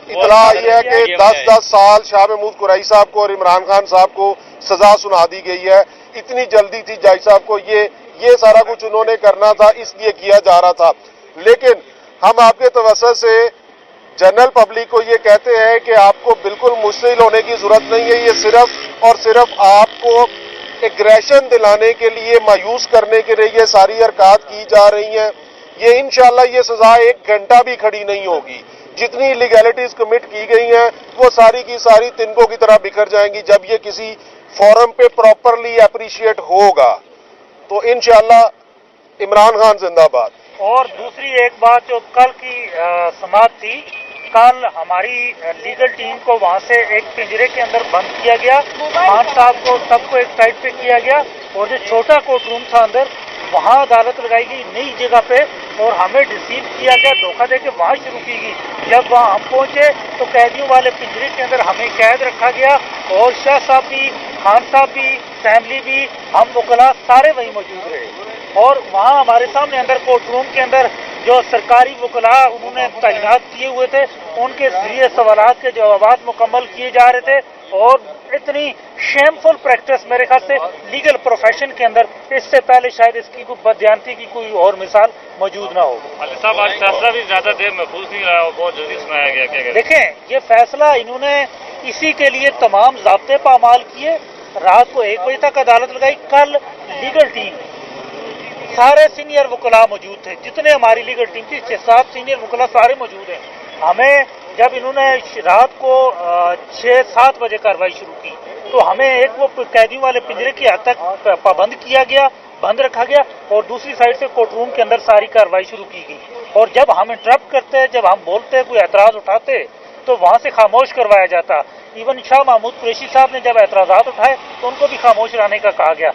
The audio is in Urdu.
اطلاع آئی ہے کہ 10 سال شاہ محمود قریشی صاحب کو اور عمران خان صاحب کو سزا سنا دی گئی ہے. اتنی جلدی تھی جج صاحب کو، یہ سارا کچھ انہوں نے کرنا تھا، اس لیے کیا جا رہا تھا. لیکن ہم آپ کے توسط سے جنرل پبلک کو یہ کہتے ہیں کہ آپ کو بالکل مشتعل ہونے کی ضرورت نہیں ہے. یہ صرف اور صرف آپ کو ایگریشن دلانے کے لیے، مایوس کرنے کے لیے یہ ساری حرکات کی جا رہی ہیں. یہ انشاءاللہ یہ سزا 1 گھنٹہ بھی کھڑی نہیں ہوگی. جتنی لیگیلٹیز کمٹ کی گئی ہیں وہ ساری کی ساری تنکوں کی طرح بکھر جائیں گی جب یہ کسی فورم پہ پراپرلی اپریشیٹ ہوگا. تو انشاءاللہ عمران خان زندہ باد. اور دوسری ایک بات جو کل کی سماعت تھی، کل ہماری لیگل ٹیم کو وہاں سے ایک پنجرے کے اندر بند کیا گیا، خان صاحب کو سب کو ایک سائڈ پہ کیا گیا، اور جو چھوٹا کورٹ روم تھا اندر وہاں عدالت لگائی گئی نئی جگہ پہ، اور ہمیں ڈسیو کیا گیا، دھوکہ دے کے وہاں شروع کی گئی. جب وہاں ہم پہنچے تو قیدیوں والے پنجرے کے اندر ہمیں قید رکھا گیا، اور شاہ صاحب بھی، خان صاحب بھی، فیملی بھی، ہم وکلاء سارے وہیں موجود رہے. اور وہاں ہمارے سامنے اندر کورٹ روم کے اندر جو سرکاری وکلاء انہوں نے تعینات کیے ہوئے تھے، ان کے ذریعے سوالات کے جوابات مکمل کیے جا رہے تھے. اور اتنی شیمفل پریکٹس میرے خیال سے لیگل پروفیشن کے اندر اس سے پہلے شاید اس کی کوئی بددیانتی کی کوئی اور مثال موجود نہ ہو. علی صاحب آج فیصلہ بھی زیادہ دیر محفوظ نہیں رہا اور بہت جلدی سنایا گیا. کیا دیکھیں، یہ فیصلہ انہوں نے اسی کے لیے تمام ضابطے پامال کیے. رات کو 1 بجے تک عدالت لگائی. کل لیگل ٹیم سارے سینئر وکلاء موجود تھے، جتنے ہماری لیگل ٹیم تھی 6-7 سینئر وکلاء سارے موجود ہیں. ہمیں جب انہوں نے رات کو 6-7 بجے کارروائی شروع کی تو ہمیں ایک وہ قیدیوں والے پنجرے کی حد تک پابند کیا گیا، بند رکھا گیا، اور دوسری سائڈ سے کورٹ روم کے اندر ساری کارروائی شروع کی گئی. اور جب ہم انٹرپٹ کرتے، جب ہم بولتے، کوئی اعتراض اٹھاتے تو وہاں سے خاموش کروایا جاتا. ایون شاہ محمود قریشی صاحب نے جب اعتراضات اٹھائے تو ان کو بھی خاموش رہنے کا کہا گیا.